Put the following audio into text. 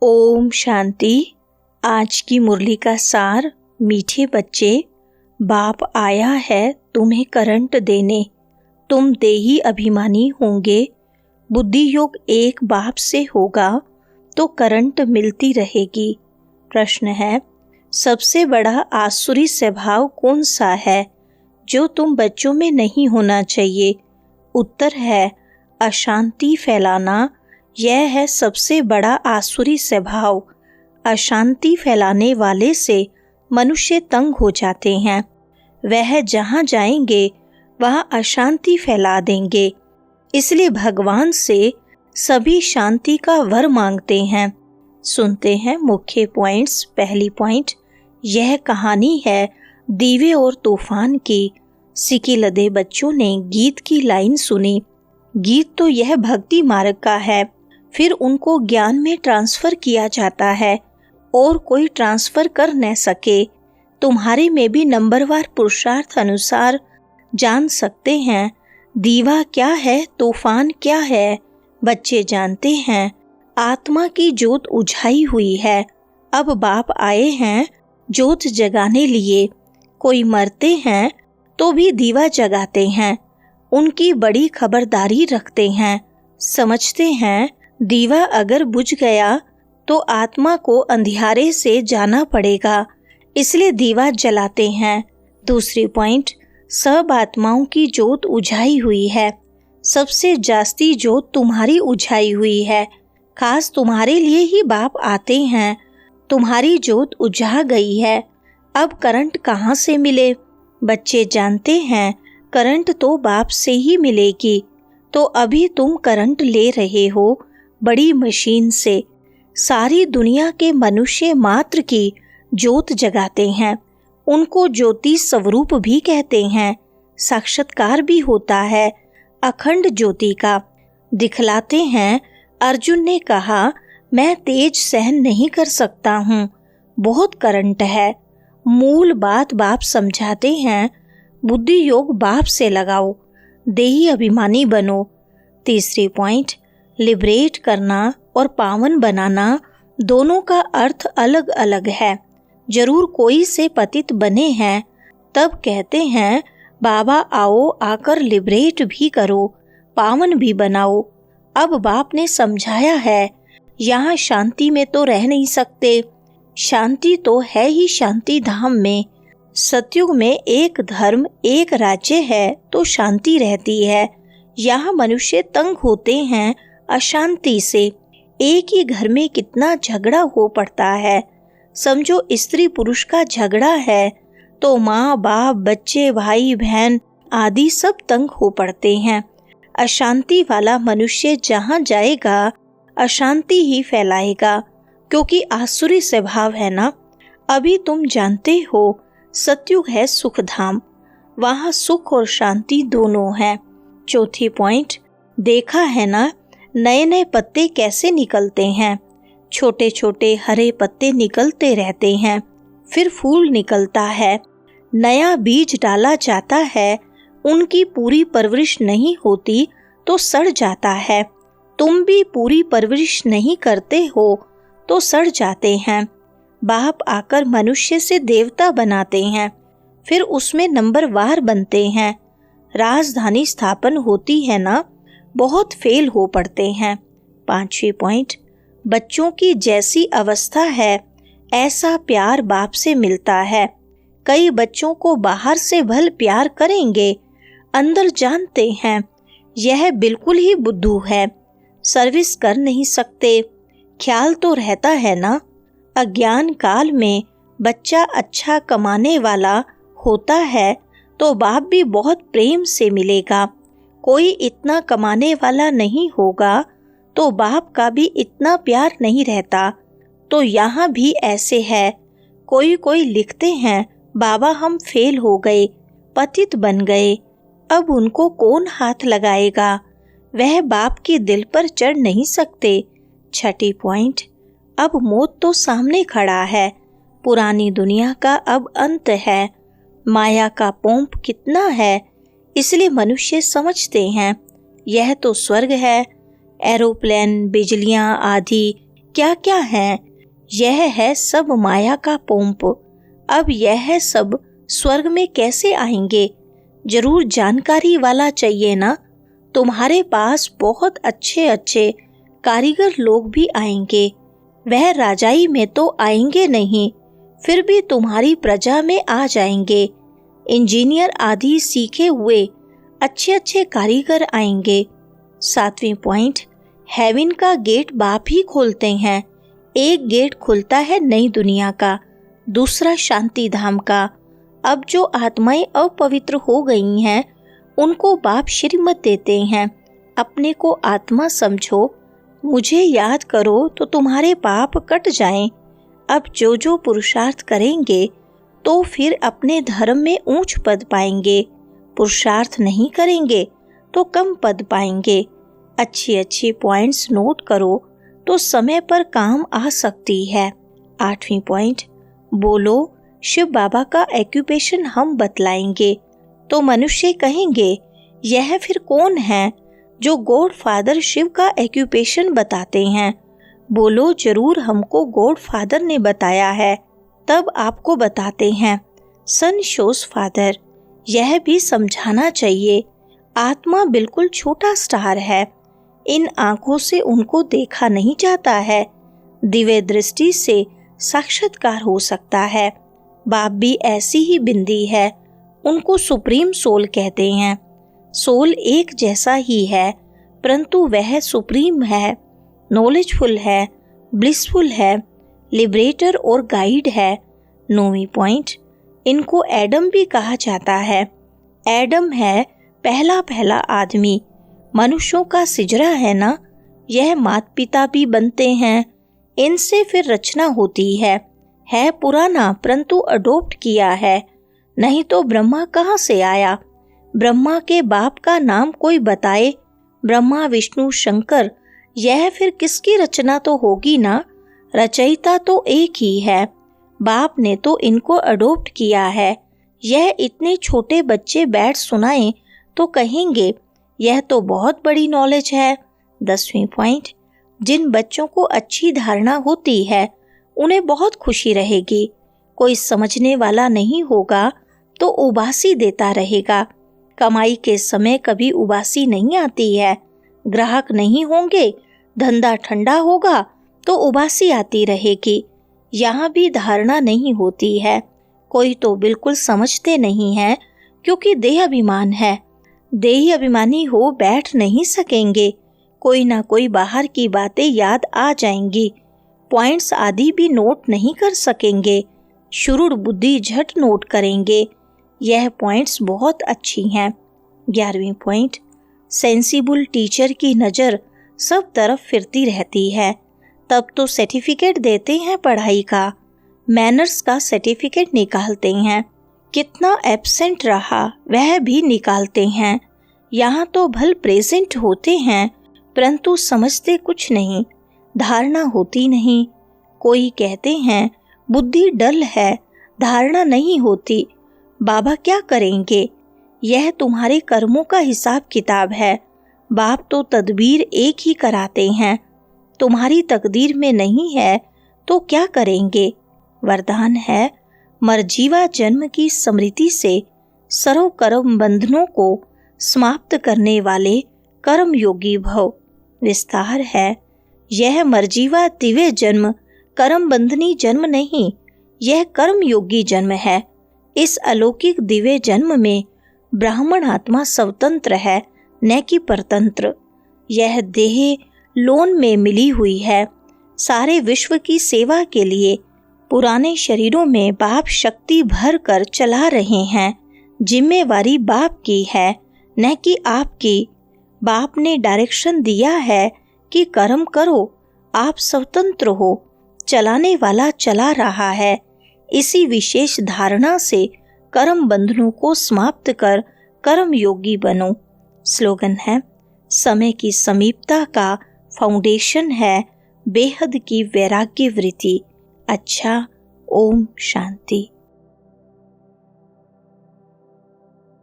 ओम शांति। आज की मुरली का सार। मीठे बच्चे, बाप आया है तुम्हें करंट देने, तुम देही अभिमानी होंगे। बुद्धि योग एक बाप से होगा तो करंट मिलती रहेगी। प्रश्न है, सबसे बड़ा आसुरी स्वभाव कौन सा है जो तुम बच्चों में नहीं होना चाहिए? उत्तर है अशांति फैलाना। यह है सबसे बड़ा आसुरी स्वभाव। अशांति फैलाने वाले से मनुष्य तंग हो जाते हैं। वह जहाँ जाएंगे वहाँ अशांति फैला देंगे। इसलिए भगवान से सभी शांति का वर मांगते हैं। सुनते हैं मुख्य पॉइंट्स। पहली पॉइंट, यह कहानी है दीवे और तूफान की। सिकी लदे बच्चों ने गीत की लाइन सुनी। गीत तो यह भक्ति मार्ग का है, फिर उनको ज्ञान में ट्रांसफर किया जाता है और कोई ट्रांसफर कर न सके। तुम्हारे में भी नंबरवार पुरुषार्थ अनुसार जान सकते हैं दीवा क्या है, तूफान क्या है। बच्चे जानते हैं आत्मा की जोत उझाई हुई है। अब बाप आए हैं जोत जगाने लिए। कोई मरते हैं तो भी दीवा जगाते हैं। उनकी बड़ी खबरदारी रखते हैं। समझते हैं दीवा अगर बुझ गया तो आत्मा को अंधियारे से जाना पड़ेगा, इसलिए दीवा जलाते हैं। दूसरी पॉइंट, सब आत्माओं की जोत उझाई हुई है। सबसे जास्ती जोत तुम्हारी उझाई हुई है। खास तुम्हारे लिए ही बाप आते हैं। तुम्हारी जोत उझा गई है। अब करंट कहाँ से मिले? बच्चे जानते हैं करंट तो बाप से ही मिलेगी। तो अभी तुम करंट ले रहे हो बड़ी मशीन से। सारी दुनिया के मनुष्य मात्र की जोत जगाते हैं। उनको ज्योति स्वरूप भी कहते हैं। साक्षात्कार भी होता है अखंड ज्योति का। दिखलाते हैं। अर्जुन ने कहा, मैं तेज सहन नहीं कर सकता हूँ, बहुत करंट है। मूल बात बाप समझाते हैं। बुद्धि योग बाप से लगाओ, देही अभिमानी बनो। तीसरी पॉइंट, लिबरेट करना और पावन बनाना दोनों का अर्थ अलग अलग है। जरूर कोई से पतित बने हैं तब कहते हैं बाबा आओ आकर लिबरेट भी करो, पावन भी बनाओ। अब बाप ने समझाया है यहाँ शांति में तो रह नहीं सकते। शांति तो है ही शांति धाम में। सतयुग में एक धर्म एक राज्य है तो शांति रहती है। यहाँ मनुष्य तंग होते हैं अशांति से। एक ही घर में कितना झगड़ा हो पड़ता है। समझो स्त्री पुरुष का झगड़ा है तो माँ बाप बच्चे भाई बहन आदि सब तंग हो पड़ते हैं। अशांति वाला मनुष्य जहाँ जाएगा अशांति ही फैलाएगा, क्योंकि आसुरी स्वभाव है ना। अभी तुम जानते हो सतयुग है सुख धाम, वहाँ सुख और शांति दोनों है। चौथी पॉइंट, देखा है ना नए नए पत्ते कैसे निकलते हैं। छोटे छोटे हरे पत्ते निकलते रहते हैं, फिर फूल निकलता है। नया बीज डाला जाता है, उनकी पूरी परवरिश नहीं होती तो सड़ जाता है। तुम भी पूरी परवरिश नहीं करते हो तो सड़ जाते हैं। बाप आकर मनुष्य से देवता बनाते हैं, फिर उसमें नंबरवार बनते हैं। राजधानी स्थापन होती है ना, बहुत फेल हो पड़ते हैं। पांचवी पॉइंट, बच्चों की जैसी अवस्था है ऐसा प्यार बाप से मिलता है। कई बच्चों को बाहर से भल प्यार करेंगे, अंदर जानते हैं यह बिल्कुल ही बुद्धू है, सर्विस कर नहीं सकते। ख्याल तो रहता है ना। अज्ञान काल में बच्चा अच्छा कमाने वाला होता है तो बाप भी बहुत प्रेम से मिलेगा। कोई इतना कमाने वाला नहीं होगा तो बाप का भी इतना प्यार नहीं रहता। तो यहाँ भी ऐसे है। कोई कोई लिखते हैं बाबा हम फेल हो गए, पतित बन गए, अब उनको कौन हाथ लगाएगा? वह बाप के दिल पर चढ़ नहीं सकते। छठी पॉइंट, अब मौत तो सामने खड़ा है। पुरानी दुनिया का अब अंत है। माया का पोंप कितना है, इसलिए मनुष्य समझते हैं यह तो स्वर्ग है। एरोप्लेन, बिजलियां आदि क्या क्या है? यह है सब माया का पोंप। अब यह सब स्वर्ग में कैसे आएंगे? जरूर जानकारी वाला चाहिए ना। तुम्हारे पास बहुत अच्छे अच्छे कारीगर लोग भी आएंगे। वह राजाई में तो आएंगे नहीं, फिर भी तुम्हारी प्रजा में आ जाएंगे। इंजीनियर आदि सीखे हुए अच्छे अच्छे कारीगर आएंगे। 7वें पॉइंट, हेवन का गेट बाप ही खोलते हैं। एक गेट खुलता है नई दुनिया का, दूसरा शांति धाम का। अब जो आत्माएं अपवित्र हो गई हैं, उनको बाप श्रीमत देते हैं। अपने को आत्मा समझो, मुझे याद करो तो तुम्हारे पाप कट जाएं। अब जो जो पुरुषार्थ करेंगे तो फिर अपने धर्म में ऊंच पद पाएंगे। पुरुषार्थ नहीं करेंगे तो कम पद पाएंगे। अच्छी अच्छी पॉइंट्स नोट करो तो समय पर काम आ सकती है। 8वीं पॉइंट, बोलो शिव बाबा का एक्यूपेशन हम बतलाएंगे। तो मनुष्य कहेंगे यह फिर कौन है जो गॉड फादर शिव का एक्यूपेशन बताते हैं? बोलो जरूर हमको गॉड फादर ने बताया है, तब आपको बताते हैं। सन शोज फादर। यह भी समझाना चाहिए, आत्मा बिल्कुल छोटा स्टार है। इन आंखों से उनको देखा नहीं जाता है। दिव्य दृष्टि से साक्षात्कार हो सकता है। बाप भी ऐसी ही बिंदी है। उनको सुप्रीम सोल कहते हैं। सोल एक जैसा ही है, परंतु वह सुप्रीम है, नॉलेजफुल है, ब्लिसफुल है, लिबरेटर और गाइड है। 9वीं पॉइंट, इनको एडम भी कहा जाता है। एडम है पहला आदमी। मनुष्यों का सिजरा है ना, यह माता पिता भी बनते हैं। इनसे फिर रचना होती है पुराना परंतु अडोप्ट किया है। नहीं तो ब्रह्मा कहाँ से आया? ब्रह्मा के बाप का नाम कोई बताए? ब्रह्मा विष्णु शंकर, यह फिर किसकी रचना तो होगी ना। रचयिता तो एक ही है। बाप ने तो इनको अडोप्ट किया है। यह इतने छोटे बच्चे बैठ सुनाएं तो कहेंगे यह तो बहुत बड़ी नॉलेज है। 10वीं पॉइंट, जिन बच्चों को अच्छी धारणा होती है उन्हें बहुत खुशी रहेगी। कोई समझने वाला नहीं होगा तो उबासी देता रहेगा। कमाई के समय कभी उबासी नहीं आती है। ग्राहक नहीं होंगे, धंधा ठंडा होगा तो उबासी आती रहेगी। यहाँ भी धारणा नहीं होती है। कोई तो बिल्कुल समझते नहीं है, क्योंकि देह अभिमान है। देही अभिमानी हो बैठ नहीं सकेंगे। कोई ना कोई बाहर की बातें याद आ जाएंगी। पॉइंट्स आदि भी नोट नहीं कर सकेंगे। शुरूर बुद्धि झट नोट करेंगे। यह पॉइंट्स बहुत अच्छी हैं। 11वीं पॉइंट, सेंसिबल टीचर की नज़र सब तरफ फिरती रहती है। तब तो सर्टिफिकेट देते हैं पढ़ाई का, मैनर्स का सर्टिफिकेट निकालते हैं। कितना एब्सेंट रहा वह भी निकालते हैं। यहाँ तो भल प्रेजेंट होते हैं, परंतु समझते कुछ नहीं, धारणा होती नहीं। कोई कहते हैं बुद्धि डल है, धारणा नहीं होती। बाबा क्या करेंगे? यह तुम्हारे कर्मों का हिसाब किताब है। बाप तो तदबीर एक ही कराते हैं। तुम्हारी तकदीर में नहीं है तो क्या करेंगे? वरदान है, मरजीवा जन्म की स्मृति से सर्व कर्म बंधनों को समाप्त करने वाले कर्म योगी भव। विस्तार है, यह मरजीवा दिव्य जन्म कर्म बंधनी जन्म नहीं, यह कर्म योगी जन्म है। इस अलौकिक दिव्य जन्म में ब्राह्मण आत्मा स्वतंत्र है, न कि परतंत्र। यह देह लोन में मिली हुई है सारे विश्व की सेवा के लिए। पुराने शरीरों में बाप शक्ति भर कर चला रहे हैं। जिम्मेवारी बाप की है, न कि आपकी। बाप ने डायरेक्शन दिया है कि कर्म करो, आप स्वतंत्र हो। चलाने वाला चला रहा है। इसी विशेष धारणा से कर्म बंधनों को समाप्त कर कर्म योगी बनो। स्लोगन है, समय की समीपता का फाउंडेशन है बेहद की वैराग्य वृत्ति। अच्छा, ओम शांति।